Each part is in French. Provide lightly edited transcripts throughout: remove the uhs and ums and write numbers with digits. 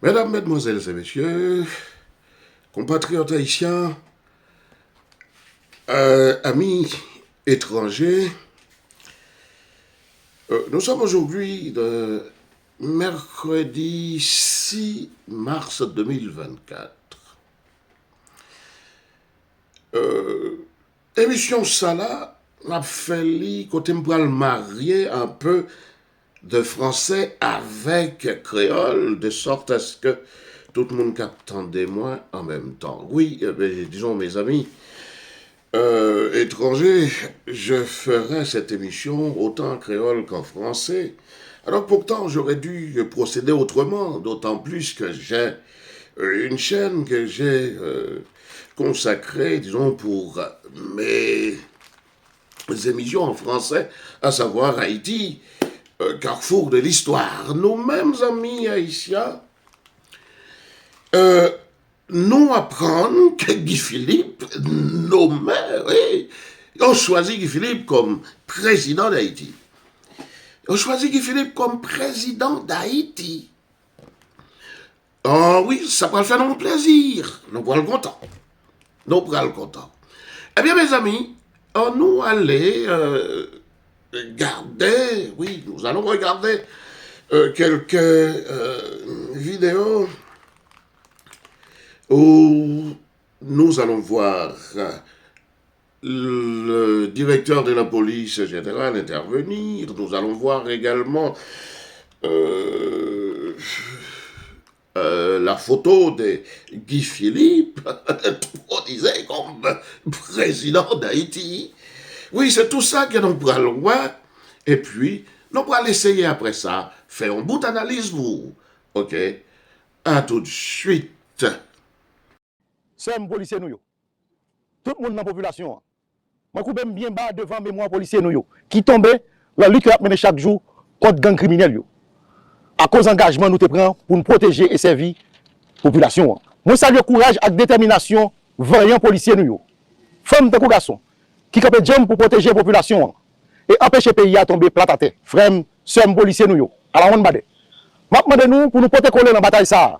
Mesdames, Mesdemoiselles et Messieurs, compatriotes haïtiens, amis étrangers, nous sommes aujourd'hui le mercredi 6 mars 2024. Émission ça là, m'a fait côté m'pral marier un peu de français avec créole, de sorte à ce que tout le monde capte moi en même temps. Oui, disons mes amis étrangers, je ferai cette émission autant en créole qu'en français. Alors pourtant, j'aurais dû procéder autrement, d'autant plus que j'ai une chaîne que j'ai consacrée, disons, pour mes émissions en français, à savoir Haïti, carrefour de l'histoire. Nos mêmes amis haïtiens nous apprennent que Guy Philippe, nommé, oui, ont choisi Guy Philippe comme président d'Haïti. Ils ont choisi Guy Philippe comme président d'Haïti. Oh oui, ça va faire nous plaisir. Nous pourrons le content. Nous pourrons le content. Eh bien, mes amis, nous allons regarder, oui, nous allons regarder quelques vidéos où nous allons voir le directeur de la police générale intervenir. Nous allons voir également la photo de Guy Philippe, disait comme président d'Haïti. Oui, c'est tout ça que nous pourrons voir. Et puis, nous pourrons essayer après ça, faire un bout d'analyse vous. OK? À tout de suite. C'est un policier nous. Tout le monde dans la population. Je coupe bien bas devant mémoire policier nous qui tombe la lutte qui a mené chaque jour contre gang criminel. À cause d'engagement nous te prend pour nous protéger et servir la population. Moi salue le courage et détermination vaillant policier nous. Femmes de garçons qui capent jam pour protéger la population et empêcher le pays à tomber plat à terre. Frères, sœurs policiers nous à la honte bade. M'a demandé nous pour nous porter coller dans la bataille ça.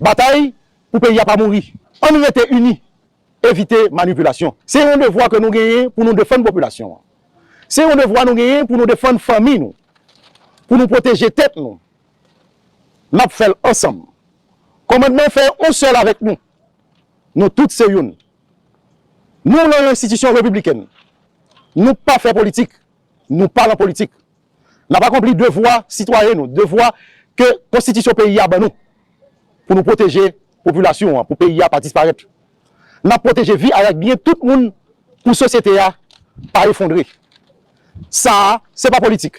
Bataille pour le pays à pas mourir. On nous était unis. Éviter manipulation. C'est un devoir que nous gagnons pour nous défendre la population. C'est un devoir que nous gagnons pour nous défendre la famille, nous. Pour nous protéger la tête. Nous faisons ensemble. Comment nous faire un seul avec nous? Nous tous c'est une. Nous, l'institution républicaine, nous pas faire politique. Nous parlons politique. Nous n'avons pas accompli devoir citoyen, nous. Devoir que la constitution pays a nous. Pour nous protéger la population, pour le pays à pas disparaître. Nous protéger vie avec bien tout le monde pour la société à pas effondrer. Ça, ce n'est pas politique.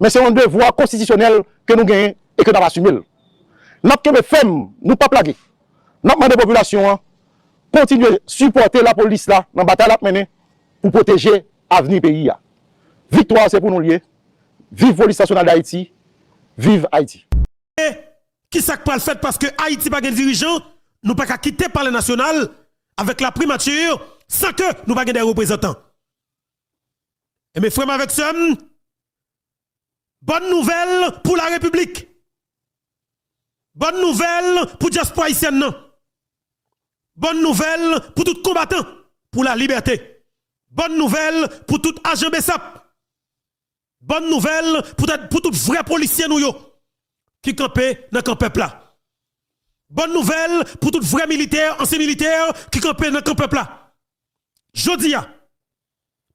Mais c'est un devoir constitutionnel que nous gagnons et que nous avons assumé. Nous ne faisons nous pas plaguer. Nous demandons à la population continuer à supporter la police là, dans la bataille à mener pour protéger l'avenir du pays. Victoire, c'est pour nous lier. Vive la police nationale d'Haïti. Vive Haïti. Qui ça pas le fait parce que Haïti pas de dirigeant, nous pas qu'à quitter par le national avec la primature sans que nous pas des représentants. Et mes frères avec ça, bonne nouvelle pour la République. Bonne nouvelle pour diaspora haïtienne. Bonne nouvelle pour tout combattant pour la liberté. Bonne nouvelle pour tout agent BESAP. Bonne nouvelle pour tout vrai policier nous qui campait dans le peuple là. Bonne nouvelle pour tout vrai militaire, ancien militaire qui campait dans le peuple là. Jodia,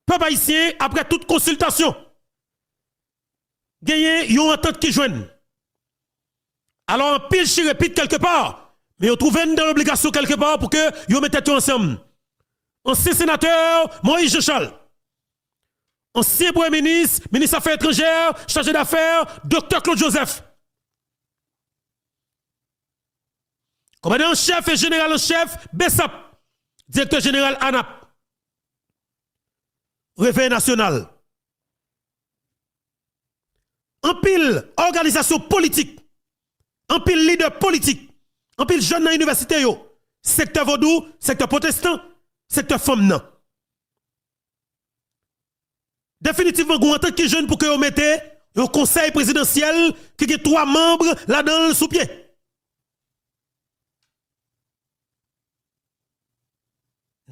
peuple haïtien, après toute consultation, gagné yon entente qui joignent. Alors, en pile, je répète quelque part, mais vous trouvez une obligation quelque part pour que vous mettez tout ensemble. Ancien sénateur Moïse Jochal, ancien premier ministre, ministre des Affaires étrangères, chargé d'affaires, docteur Claude Joseph. Commandant en chef et général en chef, BESAP, directeur général ANAP, Réveil national. En pile, organisation politique, en pile, leader politique, en pile, jeunes dans l'université, secteur vaudou, secteur protestant, secteur femme. Définitivement, vous entendez qui jeune pour que vous mettez au conseil présidentiel qui a 3 membres là-dedans sous pied.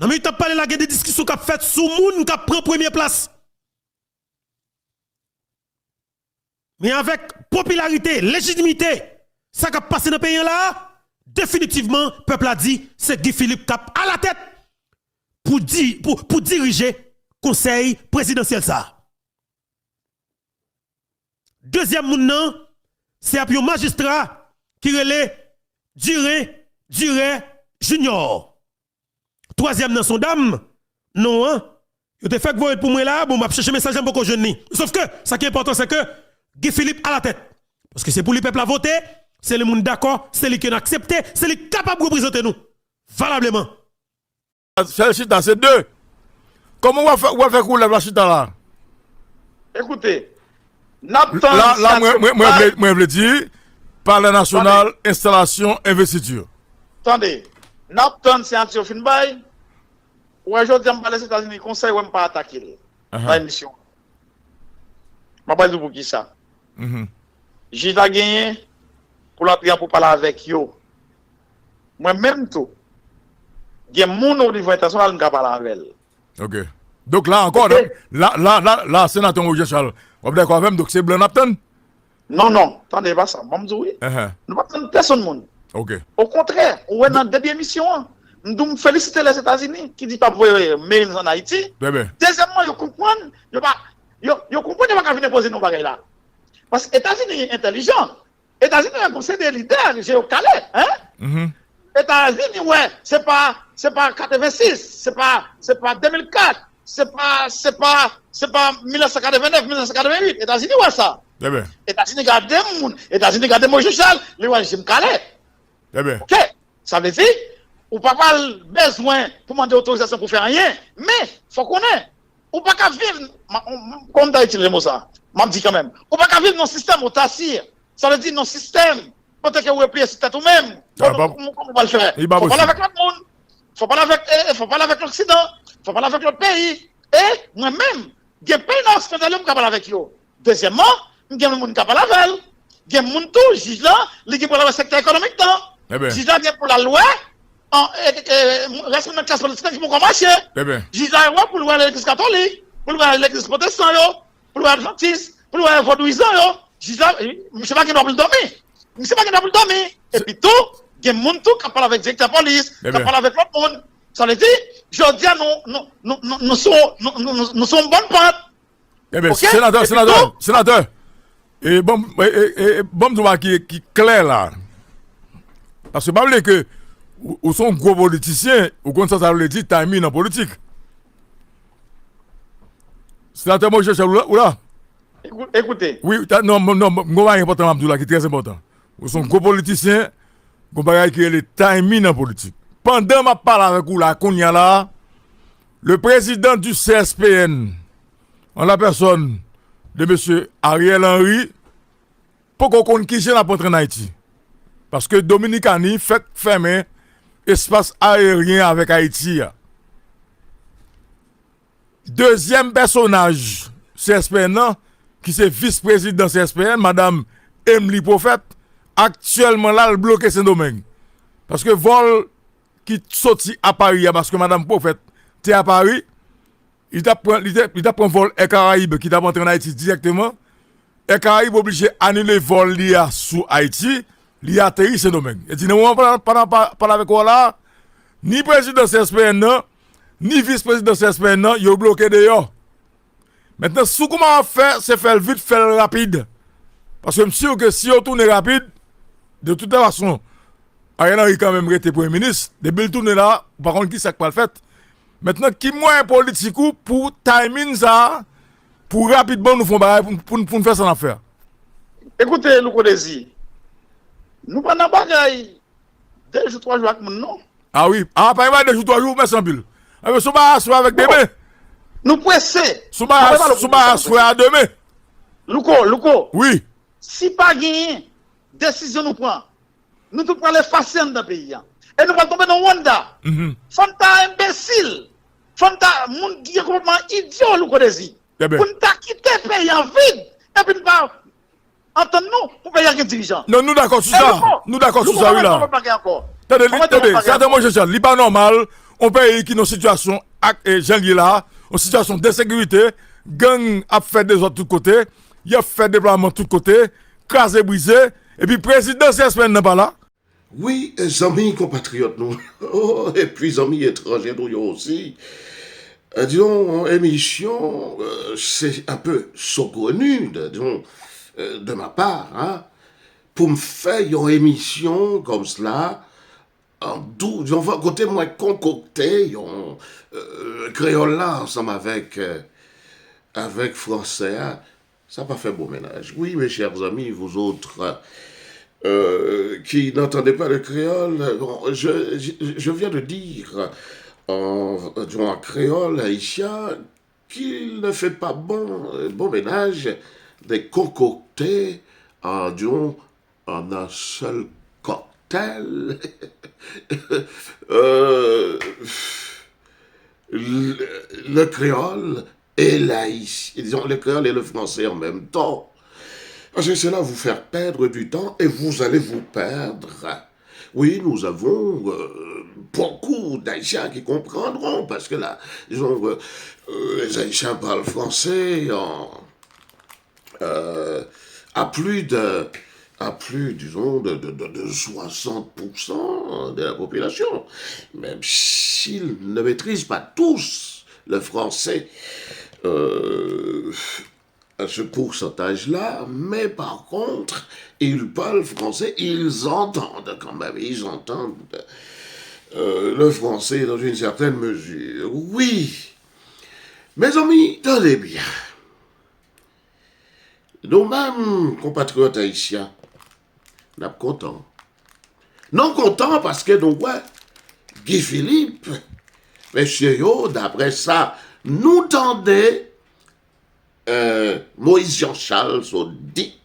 Non, mais tu as parlé là, il y a des discussions qui ont fait sous moun qui prend première place. Mais avec popularité, légitimité, ça qui a passé dans le pays là, définitivement, le peuple a dit, c'est Guy Philippe Cap à la tête pour diriger le conseil présidentiel ça. Deuxième moun c'est un magistrat qui relait Duré Junior. Troisième dans son dame, non, hein? Yo te fait que pour moi là, bon, m'a chercher message pour que je nie. Sauf que, ça qui est important, c'est que Guy Philippe à la tête. Parce que c'est pour le peuple à voter, c'est le monde d'accord, c'est lui qui a accepté, c'est lui capable de représenter nous. Valablement. C'est chita, c'est deux. Comment on va faire couler la chita là? Écoutez, là, moi, je veux dire, parler national, installation, investiture. Attendez, Napton, c'est un petit fin bail. Ou aujourd'hui, je vais les États-Unis, conseil, ou pas attaquer la mission. Je ne vais pas dire pour qui ça. J'ai gagné pour l'entrer pour parler avec eux. Moi-même, tout. Il y a mon au niveau international qui parle avec elle. Ok. Donc là encore, là, sénateur Roger Charles, vous avez quoi même, donc c'est blanc Napton? Non, attendez, pas ça. Je vais dire, nous ne pas personne. Ok. Au contraire, on est dans le début émission. Nous devons féliciter les États-Unis qui disent pas pour mail en Haïti. Deuxièmement, ils comprennent, ils comprennent pas venir poser nos bagages là. Parce que les États-Unis sont intelligents. Les États-Unis ont un conseil des leaders géocalais. Hein? États-Unis, ouais, c'est pas 86, c'est pas 2004, c'est pas 1989, 1988. États-Unis, ouais, ça. États-Unis gardent des monde, États-Unis gardent Moïse Charles, le régime calais. Ok, ça veut dire, ou pas besoin pour demander autorisation pour faire rien, mais faut qu'on ait, ou pas qu'à vivre, comme tu as utilisé le mot ça, m'a dit quand même, ou pas qu'à vivre dans le système autarcie, ça veut dire dans le système, peut-être que vous repliez sur tête ou même, comment on va le faire? Faut parler avec l'autre monde, faut parler avec l'Occident, faut parler avec l'autre pays, et moi-même, il y a plein d'hospitaliers qui parlent avec eux. Deuxièmement, il y a des gens qui parlent avec eux. Il y a des gens qui juge là, qui parlent avec le secteur économique. Juge là, pour la loi, reste dans la classe politique qui vont marcher. Juge là, pour l'église catholique, pour l'église protestante, pour l'adventiste, pour le vaudouisant. Juge là, je ne sais pas qui doit dormir. Et puis tout, il y a des gens qui parlent avec le directeur de police, qui parlent avec l'autre monde. Ça veut dire, je dis, nous sommes bonnes pentes. Sénateur, et bon, qui est clair là. Parce que, pas que, ou sont gros politiciens, ou comme ça veut dire, timing en politique. Sénateur, moi, je cherche où là? Écoutez. Oui, non, moi, important, Abdoulaye, qui est très important. Ou sont gros politiciens, qui est le timing en politique. Pendant ma parole avec vous là, le président du CSPN, en la personne de M. Ariel Henry, pour qu'on connaisse qui j'ai la porte en Haïti. Parce que Dominicani fait fermer espace aérien avec Haïti. Deuxième personnage CSPN, qui c'est vice-président CSPN, Madame Emily Prophète, actuellement là, elle bloque Saint-Domingue. Parce que vol qui sorti à Paris, parce que Madame Prophète était à Paris, il t'a pris un vol Air Caraïbes qui t'a rentré en Haïti directement. Air Caraïbes obligé d'annuler le vol l'IA sous Haïti, l'IA atterri Saint-Domingue. Et dit, nous, pendant parler avec vous là, ni président CSPN, ni vice-président CSPN, ils ont bloqué dehors. Maintenant, ce qu'on va faire, c'est faire vite, faire rapide. Parce que je suis sûr que si on tourne rapide, de toute façon, Ariel Henry quand même été Premier ministre. Depuis le tourner là, par contre, qui s'est pas le fait. Maintenant, qui moins politique pour timing ça, pour rapidement nous faire pour faire son affaire. Écoutez, nous connaissons. Nous pas dans bagaille 2 jours, 3 jours avec mon nom. Ah oui, pas 2 jours, 3 jours, mais sans pile. Mais Souba avec demain. Nous pressés. Souba à demain. Louko. Oui. Si pas gagné, décision nous prend. Nous tous prenons les façons dans le pays. Et nous allons tomber dans Wanda. Fanta imbécile. Fanta, moun qui est complètement idiot, nous connaissons. Pour nous quitter le pays en vide. Et puis nous pas entendre nous pour payer un dirigeant. Non, nous d'accord sur ça. Nous d'accord sur ça, oui là. Attendez, c'est moi je cherche. Il n'est pas normal. on pays qui dans situation janvier là, en situation d'insécurité, gang a fait des autres de tous côtés, il a fait déploiement de tous côtés, crasé brisé et puis président CSPN n'est pas là. Oui, amis compatriotes nous, et puis amis étrangers nous aussi. Disons, émission, c'est un peu saugrenu, disons, de ma part, hein, pour me faire une émission comme cela, en doux, disons, côté moins concocté, créole là, ensemble avec français, hein, ça n'a pas fait beau ménage. Oui, mes chers amis, vous autres, qui n'entendez pas le créole, bon, je viens de dire en créole haïtien qu'il ne fait pas bon ménage de concocter en un seul cocktail le créole et l'haïtien, disons le créole et le français en même temps. Parce que cela va vous faire perdre du temps et vous allez vous perdre. Oui, nous avons beaucoup d'Haïtiens qui comprendront, parce que là, disons, les Haïtiens parlent français à plus, disons, de 60% de la population. Même s'ils ne maîtrisent pas tous le français, à ce pourcentage-là, mais par contre, ils parlent français, ils entendent quand même, ils entendent le français dans une certaine mesure. Oui, mes amis, tenez bien. Nous-mêmes, compatriotes haïtiens, nous sommes contents. Non contents parce que nous, ouais, Guy Philippe, monsieur yo, d'après ça, nous tendait Moïse Jean-Charles so dit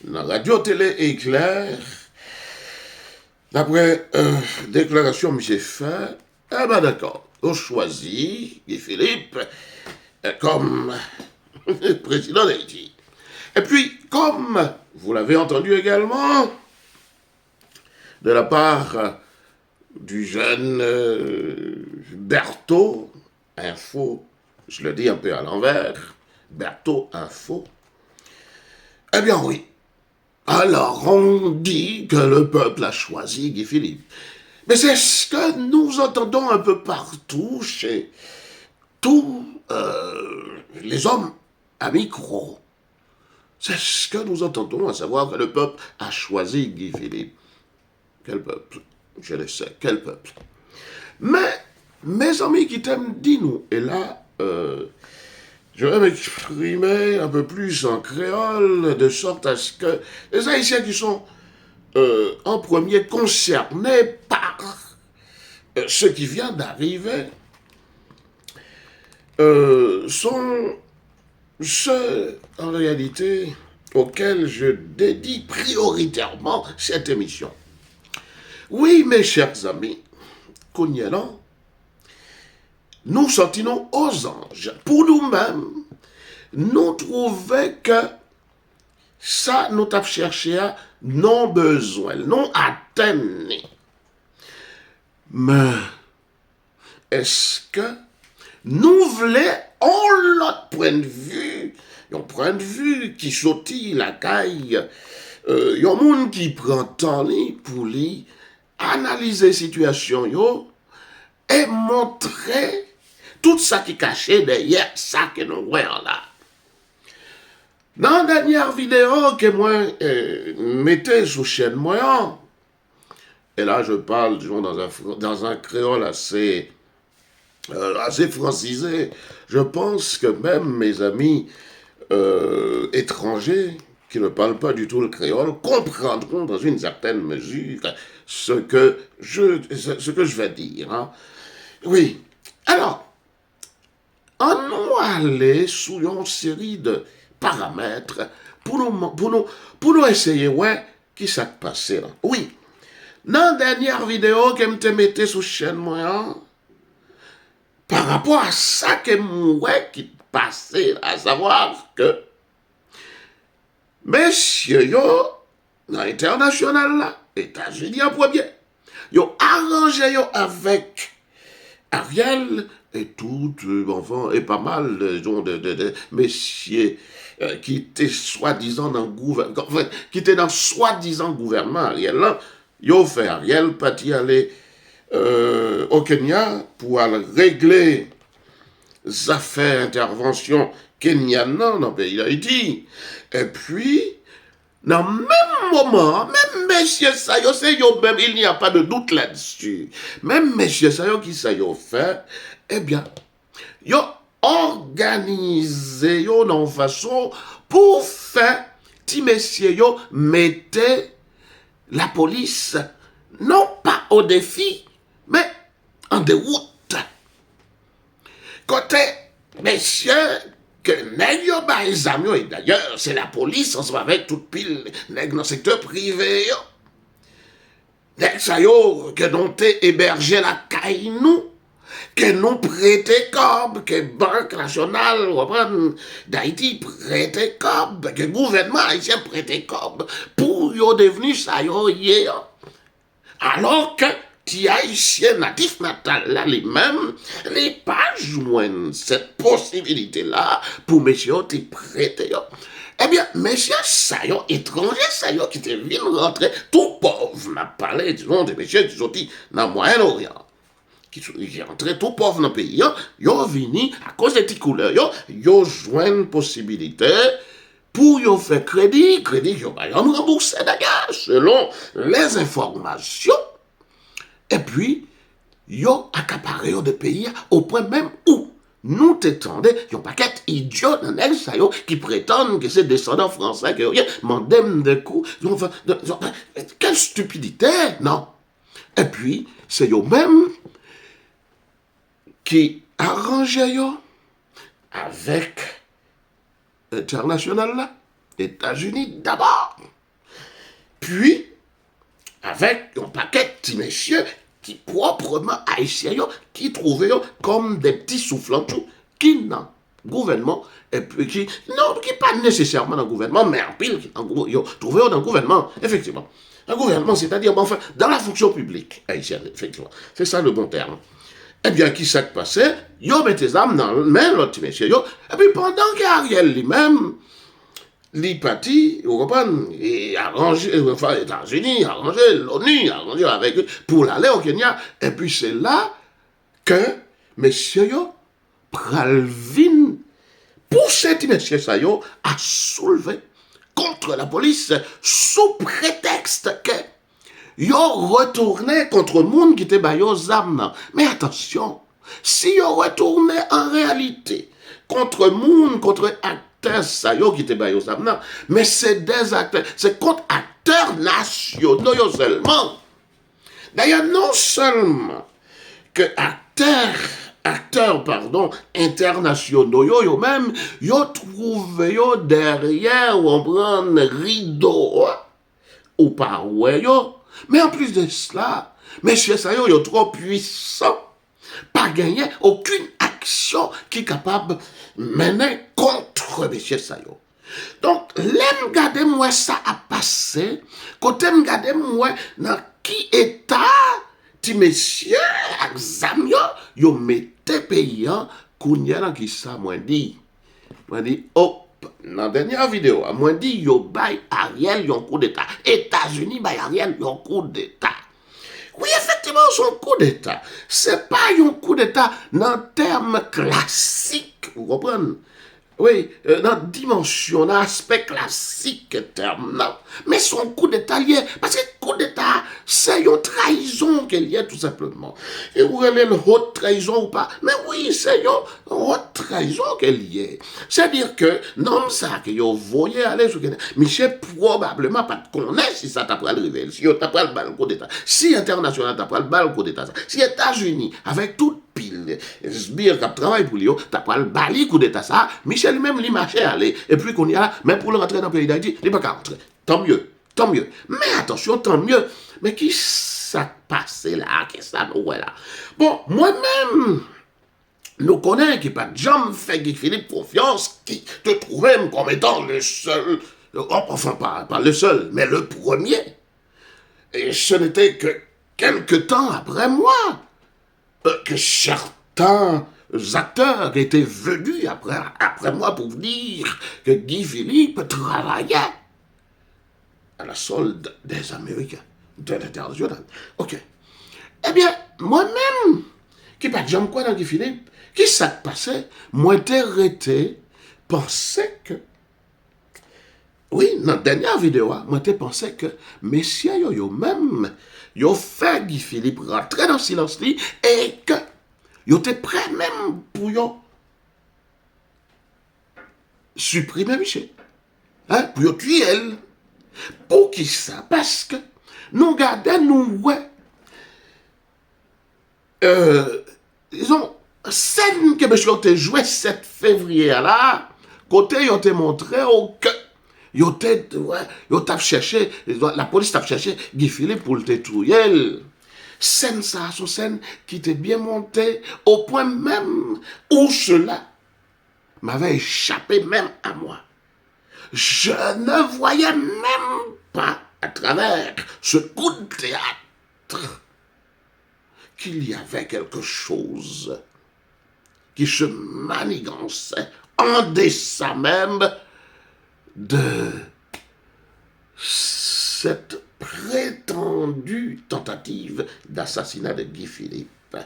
dans la radio télé éclair d'après déclaration que j'ai fait, eh ben d'accord, on choisit Guy Philippe comme président d'Haïti. Et puis, comme vous l'avez entendu également de la part du jeune Berthaud, Info, je le dis un peu à l'envers, Berthaud Info. Eh bien oui. Alors on dit que le peuple a choisi Guy Philippe. Mais c'est ce que nous entendons un peu partout chez tous les hommes à micro. C'est ce que nous entendons, à savoir que le peuple a choisi Guy Philippe. Quel peuple? Je le sais, quel peuple? Mais, mes amis qui t'aiment, dis-nous, et là, je vais m'exprimer un peu plus en créole, de sorte à ce que les Haïtiens qui sont en premier concernés par ce qui vient d'arriver sont ceux, en réalité, auxquels je dédie prioritairement cette émission. Oui, mes chers amis, Kounielan, nous sortinons aux anges. Pour nous-mêmes, nous trouvons que ça, nous avons cherché à non besoin, non atteindre. Mais, est-ce que nous voulons, l'autre point de vue, un point de vue qui sortit la caille, un monde qui prend temps pour lui analyser la situation et montrer tout ça qui est caché derrière ça que nous voyons là. Dans la dernière vidéo que moi mettais sur chaîne moyen, et là je parle disons, dans un créole assez francisé, je pense que même mes amis étrangers qui ne parlent pas du tout le créole comprendront dans une certaine mesure ce que je vais dire. Hein. Oui. Alors, on nous aller sous une série de paramètres pour nous essayer, ouais, qui s'est passé là. Oui. Dans la dernière vidéo que je mettais sur chaîne moi, par rapport à ça que moi qui passait, à savoir que messieurs yo, dans l'international là, États-Unis en premier, yo arrangé yo avec Ariel et tout, enfin, et pas mal de messieurs qui étaient soi-disant dans le gouvernement, enfin, qui étaient dans soi-disant gouvernement Ariel là, ils ont fait Ariel parti aller au Kenya pour aller régler les affaires intervention kenyanes dans le pays d'Haïti. Et puis, dans le même moment, même messieurs Sayo, même, il n'y a pas de doute là-dessus, même messieurs Sayo qui Sayo fait, eh bien, ils ont organisé une façon pour faire, si messieurs yo mettez la police, non pas au défi, mais en déroute. Côté messieurs, que nèg yo ba exam yo, et d'ailleurs, c'est la police, ensemble avec toute pile nèg dans le secteur privé yo. Nèg sa yo, que n'ont hébergé la caille nous, que nous prêté cob, que Banque nationale d'Haïti prêté cob, que gouvernement haïtien prêté cob, pour yo devenu sa yo hier. Alors que ti haïtien natif natal là, les mêmes, les pas joindre cette possibilité-là pour messieurs te prêter. Eh bien, messieurs ça yo, étrangers ça yo, qui te viennent rentrer, tout pauvre, n'a parlé, disons, des messieurs qui sont dans le Moyen-Orient, qui sont rentrés tout pauvre dans le pays, yo vini, à cause des petites couleurs, yo joignent possibilité pour yo faire crédit, yo va yon rembourser d'ailleurs, selon les informations. Et puis, yo accaparé de pays au point même où nous t'étendons, yon paquet idiot dans elle, ça yo, qui prétendent que c'est descendants français, que yon mandem de coups, quelle stupidité, non? Et puis, c'est yo même qui arrangeait yo avec international là, États-Unis d'abord, puis avec un paquet de messieurs qui proprement haïtiens qui trouvaient comme des petits soufflants qui n'ont gouvernement et puis qui pas nécessairement dans le gouvernement mais en pile qui trouvaient dans le gouvernement effectivement un gouvernement c'est-à-dire bon, enfin dans la fonction publique haïtienne effectivement c'est ça le bon terme. Eh bien, qui s'est passé? Yo met tes âmes dans le main, l'autre monsieur, et puis pendant qu'Ariel lui-même, li parti, vous comprenez, et arrangé, enfin, les États-Unis, arrangé, l'ONU, arrangé avec eux, pour l'aller au Kenya, et puis c'est là que, monsieur yo, pralvin, poussé monsieur ça yo, à soulever contre la police, sous prétexte que, yo retourné contre le monde qui était baillé zam. Mais attention, si yo retourné en réalité contre le monde, contre acteurs ça yo qui était baillé zam, mais c'est des acteurs, c'est contre acteurs nationaux yo seulement. D'ailleurs, non seulement que acteurs internationaux yo même, yo trouvé yo derrière ou on prend rideau ou pas ouais yo. Mais en plus de cela, messieurs Sayo, ils sont trop puissants, pas gagner aucune action qui est capable de mener contre messieurs Sayo. Donc, l'aime garder moi ça a passé, côté me garder moi dans qui état, ti messieurs, exam yo mettez payant, kounya dans qui ça, moi dit, oh, dans la dernière vidéo, moi dit yo bay Ariel yon coup d'état. États-Unis bay Ariel yon coup d'état. Oui, effectivement, son coup d'état. C'est pas un coup d'état dans le terme classique, vous comprenez? Oui, dans dimension, dans l'aspect classique terme, non. Mais son coup d'état lié, parce que coup d'état, c'est une trahison qu'il y a tout simplement. Et vous avez une haute trahison ou pas? Mais oui, c'est une haute trahison qu'il y a. C'est-à-dire que, non, ça, que vous voyez aller sur Michel probablement pas de connaître si ça t'a pris le réveil, si t'a pris le bal coup d'état, si international t'a pris le bal coup d'état, si États-Unis, avec toute pile, sbire qui travaille pour lui, t'as pris le bali coup d'état ça, Michel lui-même, il marchait aller, et puis qu'on y a, même pour le rentrer dans le pays d'Haïti, il n'est pas qu'à rentrer. Tant mieux, tant mieux. Mais attention, tant mieux. Mais qui ça passe là, qui ça nous là? Bon, moi-même, nous connaissons qui pas de jamais fait Guy Philippe confiance, qui te trouvait comme étant le seul, enfin pas le seul, mais le premier. Et ce n'était que quelques temps après moi. que certains acteurs étaient venus après moi pour dire que Guy Philippe travaillait à la solde des Américains, de l'international. Ok. Eh bien, moi-même, qui pas de jambe quoi dans Guy Philippe, qui s'est passé, moi t'ai arrêté, pensais que, oui, dans la dernière vidéo, moi t'ai pensé que, messieurs, yo même, yo fait Guy Philippe rentrer dans le silence li, et que, yo t'es prêt même pour yo supprimer Michel. Hein, pour yo tuer elle. Pour qui ça? Parce que, nous gardons, nous, ouais, disons, scène que monsieur a joué 7 février là, côté il a montré que il t'a cherché, la police t'a cherché Guy Philippe pour le détruire. Scène ça, son scène qui était bien montée au point même où cela m'avait échappé même à moi. Je ne voyais même pas à travers ce coup de théâtre qu'il y avait quelque chose qui se manigançait en deçà même de cette prétendue tentative d'assassinat de Guy Philippe.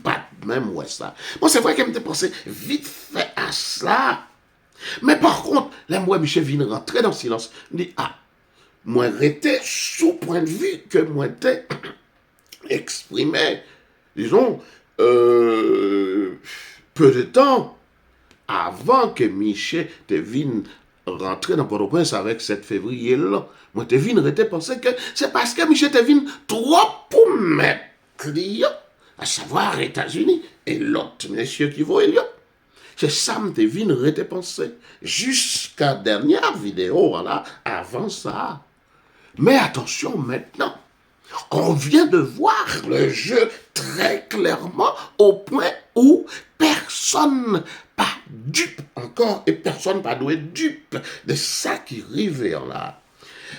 Pas même ouais ça. Bon, c'est vrai qu'elle me pensé vite fait à cela. Mais par contre, là, moi, Michel vient rentrer dans le silence. Il dit, ah, moi, j'étais sous point de vue que moi, j'étais exprimé, disons, peu de temps avant que Michel te vienne rentrer dans Port-au-Prince avec 7 février là, moi te vienne penser que c'est parce que Michel te vienne trop pour mes clients, à savoir États-Unis, et l'autre monsieur qui vaut Elliot. C'est ça me te vienne penser jusqu'à dernière vidéo, voilà, avant ça. Mais attention maintenant. On vient de voir le jeu très clairement au point où personne pas dupe encore et personne pas doué dupe de ça qui arrive là.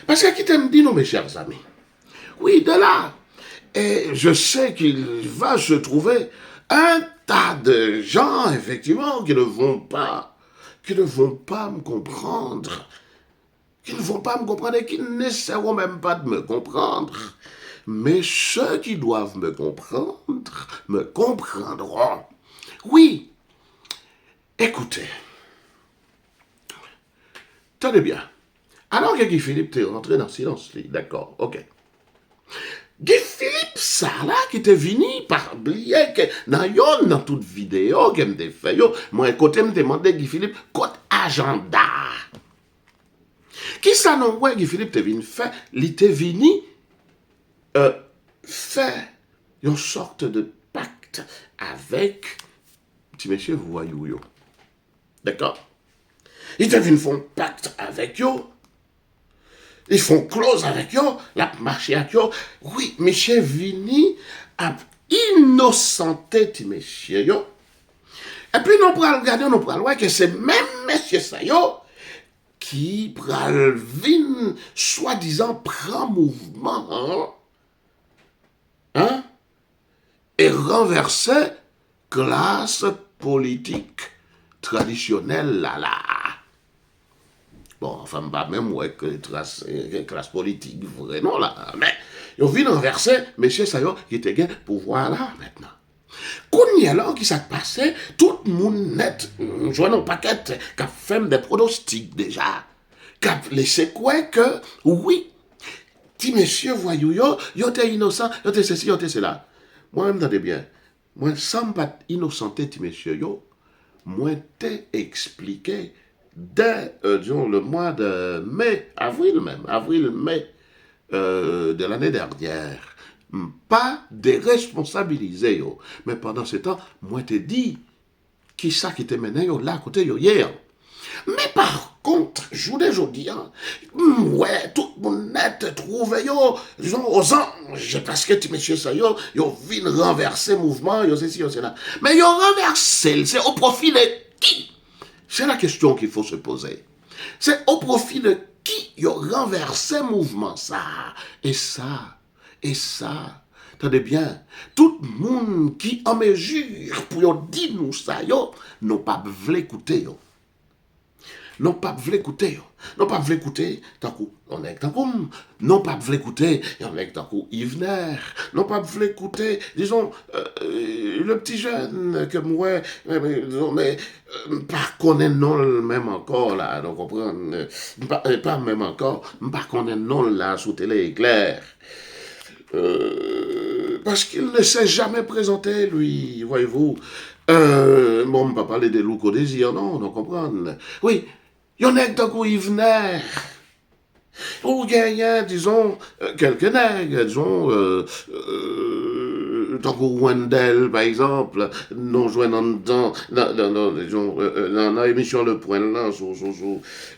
Parce que qui t'aime dit non mes chers amis. Oui, de là. Et je sais qu'il va se trouver un tas de gens effectivement qui ne vont pas me comprendre. Qui ne vont pas me comprendre et qui n'essaieront même pas de me comprendre. Mais ceux qui doivent me comprendront. Oui. Écoutez. Tenez bien. Alors que Guy Philippe est rentré dans le silence, d'accord, ok. Guy Philippe, ça là, qui était venu par oublier que dans toute vidéo, que me fait, moi, côté me demandait Guy Philippe, côté agenda. Qui ça non, ouais, Guy Philippe te venu faire, il était venu faire une sorte de pacte avec petit monsieur voyou. D'accord? Ils te venu faire un pacte avec yo. Ils font close avec yo, la marché avec yo. Oui, monsieur vini a innocenté petit monsieur yo. Et puis nous pral regarder, nous pral voir que c'est même monsieur ça yo qui pral vin soi-disant prend mouvement hein, et renverser classe politique traditionnelle là. Bon, enfin, pas même ouais que classe politique vrai non là, mais ils viennent renverser monsieur Sayo qui était gain pouvoir là maintenant. Qu'on y alors qui s'est passé, tout le monde net, jouant un paquet qui a fait des pronostics déjà, qui a laissé quoi que oui, petit monsieur voyou yo t'es innocent, yo t'es ceci, yo t'es cela. Moi-même, attendez bien, moi, sans pas innocenté, petit monsieur moi t'ai expliqué dès, disons, le mois de mai, avril-mai de l'année dernière, pas déresponsabiliser yo. Mais pendant ce temps, moi t'ai dit, qui ça qui te mené yo là à côté yo hier. Mais par contre, je vous dis, ouais, tout le monde net trouve yo, disons, aux anges, parce que tu monsieur ça yo vient renverser mouvement, yo c'est ci, yo c'est là. Mais yo renversé, c'est au profit de qui? C'est la question qu'il faut se poser. C'est au profit de qui yo renversé mouvement ça, et ça. Attendez bien, tout le monde qui en mesure pour dire nous ça, yo, n'ont pas voulu écouter, yo. Non pas voulu écouter, yo. Non pas voulu écouter, tant coup, on est tant coup, non pas voulu écouter, on est tant coup, Yvener, non pas voulu écouter, disons, le petit jeune que moi, mais pas connaître non même encore, là, donc comprendre, pas même encore, pas connaître non là, sous télé éclair. Parce qu'il ne s'est jamais présenté, lui, voyez-vous. Bon, on ne va pas parler des loups qu'au désir, non, on comprend. Oui, il y en a qui y venaient. Ou gagnant, disons, quelques nègres, disons, tant que Wendell, par exemple, nous jouons dans l'émission Le Point là, sur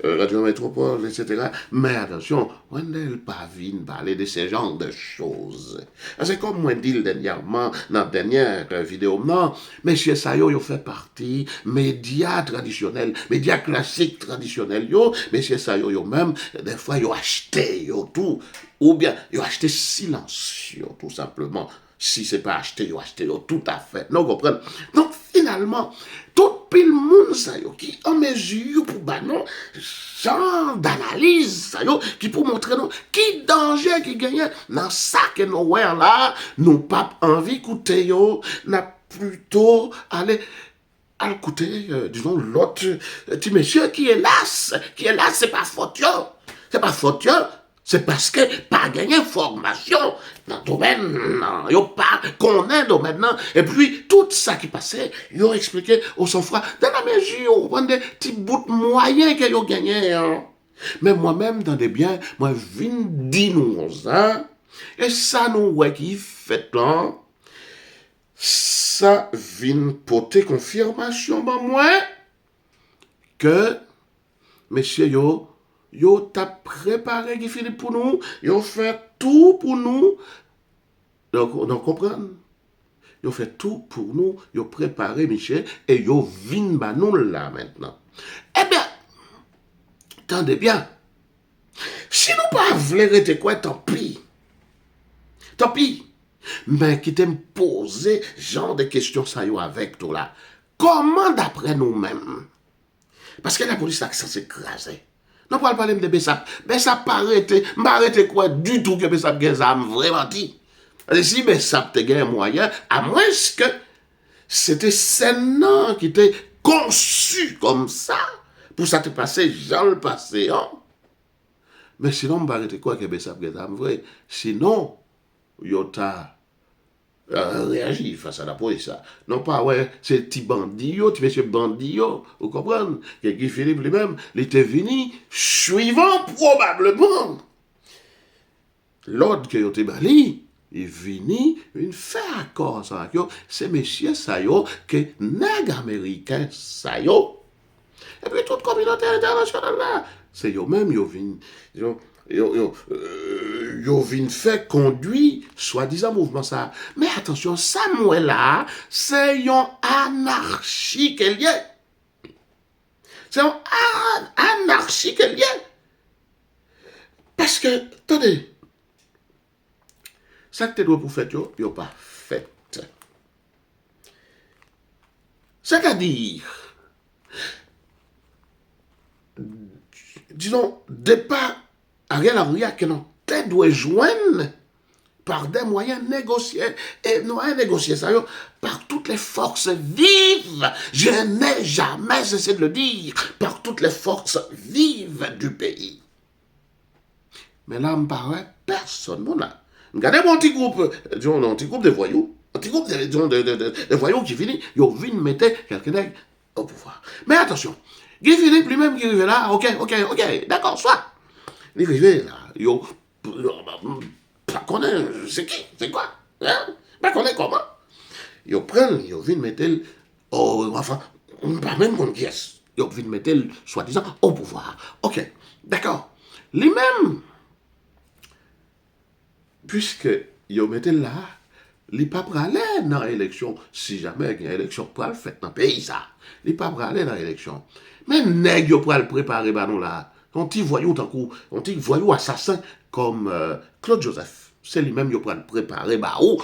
Radio Métropole, etc. Mais attention, Wendell pas venu parler de ce genre de choses. C'est comme moi dit dernièrement, dans la dernière vidéo, non, messieurs Sayo, ils fait partie médias traditionnels, médias classiques traditionnels, yo, messieurs Sayo, yo même, des fois, yo acheté, yo tout, ou bien, yo acheté silencieux, tout simplement. Si c'est pas acheté, yo acheté, yo tout à fait. Non, comprenez? Donc, finalement, tout pile monde, ça yo, qui en mesure pour, bah non, genre d'analyse, ça yo, qui pour montrer, non, qui danger, qui gagne, dans ça que nous, ouais, là, nous pas envie d'écouter, yo, n'a plutôt aller, à écouter, disons, l'autre petit monsieur qui est là, c'est pas faute, yo. C'est pas faute, yo. C'est parce que pas gagné formation dans le domaine, non, yo pas connaît le domaine, non. Et puis, tout ça qui passait, yo expliqué au sang-froid, dans la mesure, on prend des petits bouts de moyens que yo gagné, hein. Mais moi-même, dans des biens, moi, je viens dire nous, hein. Et ça, nous, ouais, qui fait là, ça vient porter confirmation, ben, moi, que, monsieur, yo t'a préparé Guy Philippe pour nous, yo fait tout pour nous. Donc comprendre. Yo fait tout pour nous, yo préparé Michel et yo vinn ba nous là maintenant. Eh bien, attendez bien. Si nous pas voulons rester quoi, tant pis. Tant pis. Mais qui t'aime poser genre de questions ça yo avec tout là. Comment d'après nous-mêmes? Parce que la police a censé écraser. Non, pas parler de Bessap. Bessap pas arrêté quoi du tout que Bessap gagne ça, vraiment dit. Si Bessap te gagne moyen, à moins que c'était Sénat qui était conçu comme ça, pour ça te passer, j'en le passé, hein. Mais sinon, pas arrêter quoi que Bessap gagne ça, vrai. Sinon, Yota réagit face à la police. Non pas, ouais, c'est petit bandit, petit monsieur bandit, vous comprenez? Que Guy Philippe lui-même, il était venu, suivant probablement l'ordre que était bali, il est venu, il fait accord ça, c'est monsieur Sayo, que nègre américain Sayo. Et puis toute communauté internationale là, c'est eux-mêmes, ils viennent. Yo vin fait conduit soi-disant mouvement ça. Mais attention, Samuel là, c'est une anarchie qu'il y a. C'est une anarchie qu'il y a. Parce que, attendez, ça que tu dois pour faire, yo pas fait. C'est-à-dire, disons, départ, Ariel Henry que non, tu dois joindre par des moyens négociés, et moyens négociés, ça y est, par toutes les forces vives, je n'ai jamais cessé de le dire, par toutes les forces vives du pays. Mais là, me paraît, personne, mon là. Regardez mon petit groupe, disons, un petit groupe de voyous, un petit groupe de voyous qui finit, ils viennent mettre quelqu'un au pouvoir. Mais attention, Guy Philippe lui-même qui arrive là, ok, d'accord, soit. Il arrive là, yo, pas connaître, c'est qui, c'est quoi, hein? Pas connaître comment. Ils prennent, ils viennent mettre, enfin, pas même mon pièce, ils viennent mettre, soi-disant, au pouvoir. Ok, d'accord. Lui-même, puisque ils mettent là, il n'est pas pour aller dans l'élection, si jamais il y a une élection pour le faire dans le pays, ça. Il n'est pas pour aller dans l'élection. Mais nèg yo pour le préparer, bah non là. On t'y voyou tant coup, on t'y voyou assassin comme Claude Joseph. c'est lui-même qui va le préparer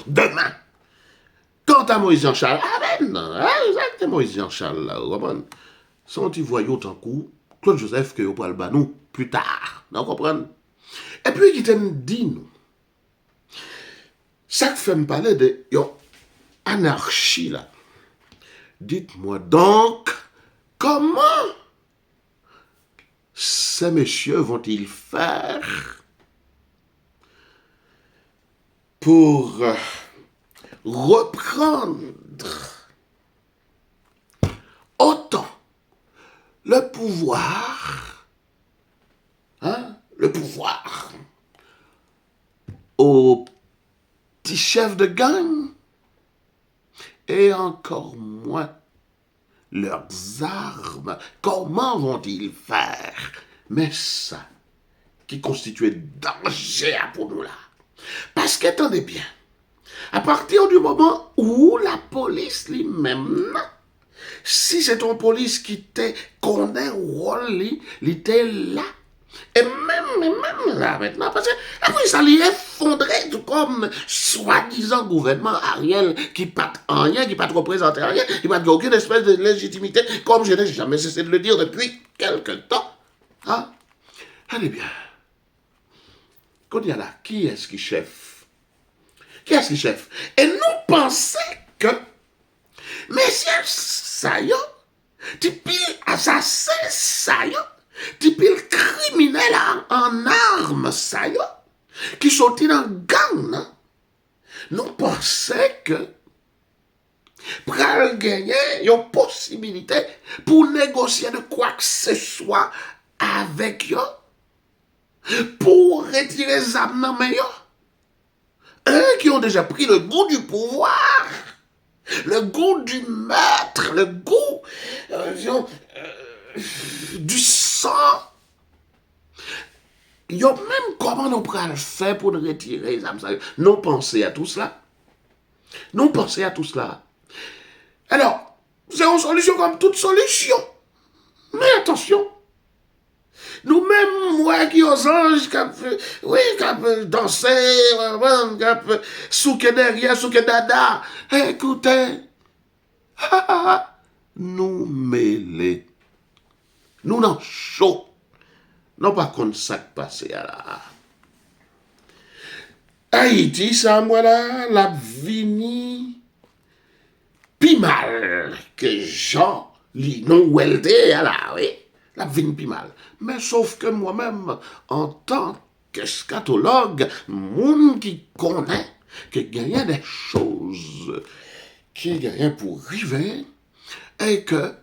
demain. Quant à Moïse Jean-Charles, exactement Moïse Jean-Charles, là, vous comprenez? Son petit voyou tant coup, Claude Joseph, que vous parlez de nous plus tard, vous comprenez? Et puis, il t'a dit, nous, ça fait me parler de anarchie, là. Dites-moi donc, comment ces messieurs vont-ils faire pour reprendre autant le pouvoir aux petits chefs de gang et encore moins leurs armes. Comment vont-ils faire? Mais ça, qui constituait danger pour nous là. Parce qu'attendez bien, à partir du moment où la police lui-même, si c'est une police qui connaît le rôle, il était là. Et même là maintenant, parce que après ça lui effondrait comme soi-disant gouvernement Ariel qui pas rien, qui pas représenté rien, qui pas aucune espèce de légitimité, comme je n'ai jamais cessé de le dire depuis quelque temps. Hein? Allez bien. Quand il y a là, qui est-ce qui chef? Qui est-ce qui chef? Et nous pensons que messieurs ça y est, tu pile assassin ça y est, tu pile criminel en armes ça y est, qui sortit dans le gang, non? Nous pensons que pour gagner une possibilité pour négocier de quoi que ce soit avec eux, pour retirer les âmes dans les mains, qui ont déjà pris le goût du pouvoir, le goût du maître, le goût du sang. Ils ont même comment nous pourrons le faire pour nous retirer les âmes. Nous pensons à tout cela. Nous pensons à tout cela. Alors, c'est une solution comme toute solution. Mais attention. Nous-mêmes, moi qui aux anges, qui danser, qui souke derrière, souke dada, écoutez, nous mêler, nous n'en chaud, non pas contre ça qui passe à la. Haïti, ça, moi là, la vini, pi mal que Jean, li non welde à la, oui. La vini pi mal. Mais sauf que moi-même, en tant qu'eschatologue, moun qui connaît que gagne des choses qui gagne pour river et que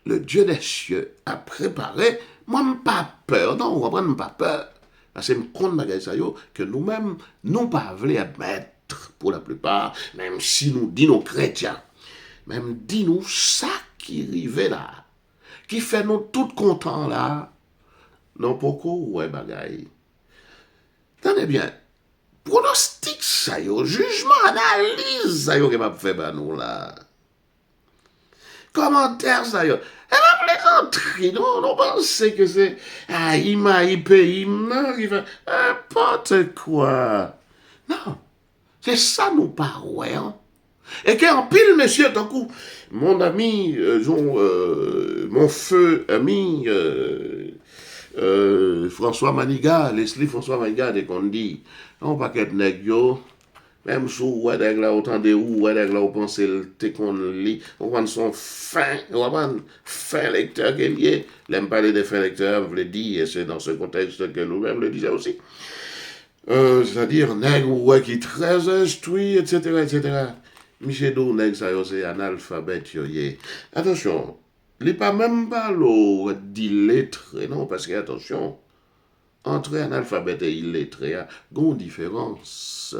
le Dieu des cieux a préparé, moi pas peur, non, on va pas peur. Parce que je compte que nous-mêmes, nous pas voulons admettre pour la plupart, même si nous disons chrétiens, même dis-nous ça qui arrive là, qui fait nous tout contents là, non beaucoup, ouais, bagaille. Tenez bien, pronostic ça yo, jugement, analyse ça yo, qui va faire bah nous là. Commentaire ça yo. Et la plaisanterie, non pensez que c'est pays, non, qui fait n'importe quoi. Non, c'est ça nous parlons. Et qu'en pile, monsieur, d'un coup, mon ami, mon feu ami, François Maniga, Leslie François Maniga, dès qu'on dit, on va qu'être nèg yo, même sous ouais nèg là autant de ou ouais nèg là on pense te qu'on lit, on va son fin lecteur qu'il y est, l'aime parler de fin lecteur, vous le dit, et c'est dans ce contexte que nous-mêmes le disions aussi. C'est-à-dire nèg ouais qui très instruit, etc. Michel Dou nèg ça yo c'est analphabète yo yé. Attention, il pas même pas l'eau d'illettré, non, parce que attention, entre analphabète et illettré, il y a une différence.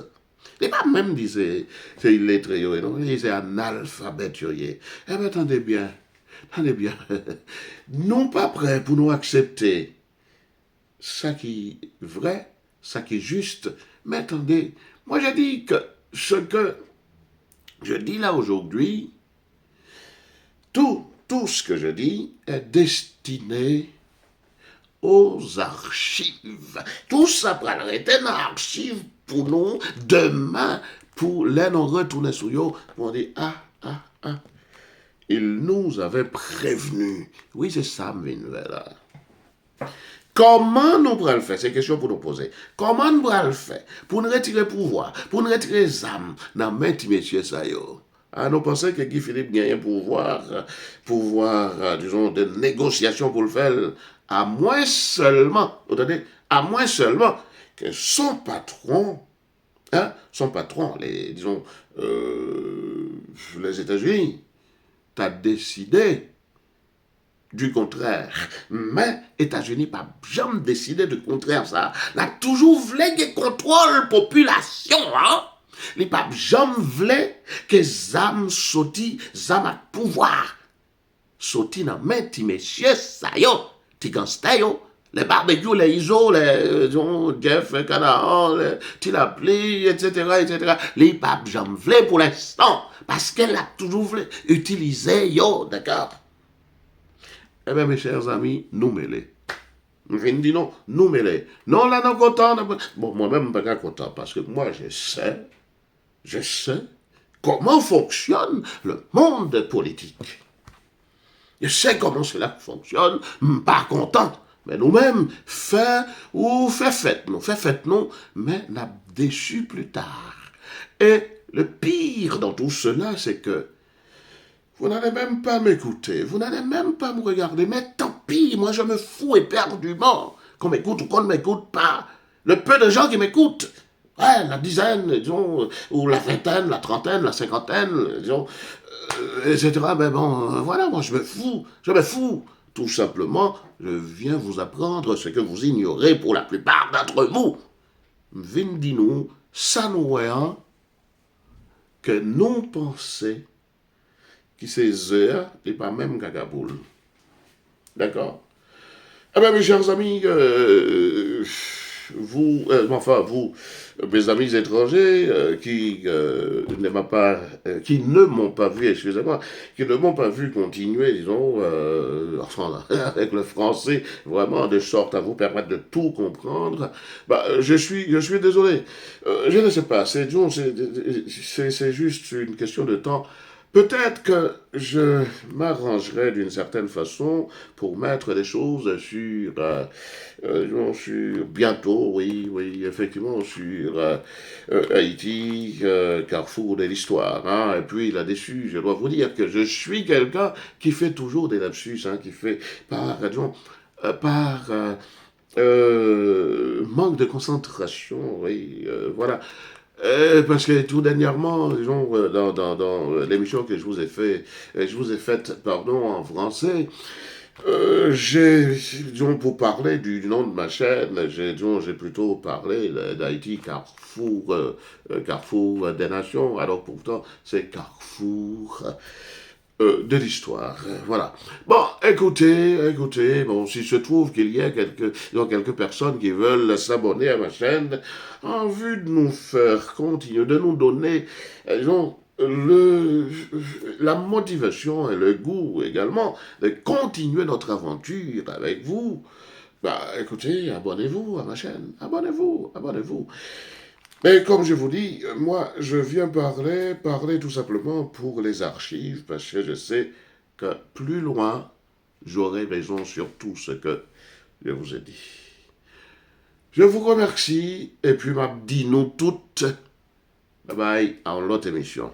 Il pas même dit c'est illettré, non, c'est analphabète. Eh bien, attendez bien. Non pas prêts pour nous accepter ça qui est vrai, ça qui est juste, mais attendez, moi je dis que ce que je dis là aujourd'hui, tout ce que je dis est destiné aux archives. Tout ça va arrêter dans l'archive pour nous, demain, pour les nous retourner sur eux, on dit, il nous avait prévenu. Oui, c'est ça, là. Comment nous pourrons le faire? C'est une question pour nous poser. Comment nous pourrons le faire? Pour nous retirer le pouvoir, pour nous retirer les âmes dans le main de messieurs ça yo. Nous pensons que Guy Philippe gagne un pouvoir, disons, de négociation pour le faire, à moins seulement, à moins seulement que son patron, disons, les États-Unis, t'as décidé du contraire. Mais États-Unis pas jamais décidé du contraire ça. N'a toujours voulu que contrôle population, hein. Les papes jamais voulu que zam sorti, zam à pouvoir. Sorti dans main ti messieurs ça yo, ti gangster yo. Les barbecues, les ISO, les Jeff, Canaan, les Tilapli, etc. Les papes jamais voulu pour l'instant. Parce qu'elle a toujours voulu utiliser yo, d'accord? Eh bien, mes chers amis, nous mêlés. Je viens de dire non, nous mêlés. Non, là, non, content. Bon, moi-même, je ne suis pas content parce que moi, je sais comment fonctionne le monde politique. Je sais comment cela fonctionne, je ne suis pas content. Mais nous-mêmes, fait fête, non, mais nous déçu plus tard. Et le pire dans tout cela, c'est que vous n'allez même pas m'écouter, vous n'allez même pas me regarder, mais tant pis, moi je me fous éperdument qu'on m'écoute ou qu'on ne m'écoute pas. Le peu de gens qui m'écoutent, la dizaine, disons, ou la vingtaine, la trentaine, la cinquantaine, disons, etc. Mais bon, voilà, moi je me fous. Tout simplement, je viens vous apprendre ce que vous ignorez pour la plupart d'entre vous. Vin dis-nous, ça nous est que nous pensons qui c'est heures et pas même Gagaboul. D'accord? Eh bien, mes chers amis, vous, mes amis étrangers, qui ne m'ont pas vu, excusez-moi, qui ne m'ont pas vu continuer, disons, avec le français, vraiment de sorte à vous permettre de tout comprendre, je suis désolé. Je ne sais pas, c'est juste une question de temps. Peut-être que je m'arrangerai d'une certaine façon pour mettre des choses sur bientôt, oui, effectivement, sur Haïti, carrefour de l'histoire. Hein, et puis là-dessus, je dois vous dire que je suis quelqu'un qui fait toujours des lapsus, qui fait par manque de concentration, oui, voilà. Parce que tout dernièrement, disons, dans l'émission que je vous ai faite, en français, disons, pour parler du nom de ma chaîne, j'ai plutôt parlé d'Haïti, carrefour des nations, alors pourtant c'est carrefour de l'histoire. Voilà. Bon, écoutez, bon, s'il se trouve qu'il y a quelques personnes qui veulent s'abonner à ma chaîne en vue de nous faire continuer, de nous donner, disons, la motivation et le goût également de continuer notre aventure avec vous, écoutez, abonnez-vous à ma chaîne, abonnez-vous. Mais comme je vous dis, moi, je viens parler tout simplement pour les archives, parce que je sais que plus loin, j'aurai raison sur tout ce que je vous ai dit. Je vous remercie, et puis m'a dit nous toutes, bye bye, à l'autre émission.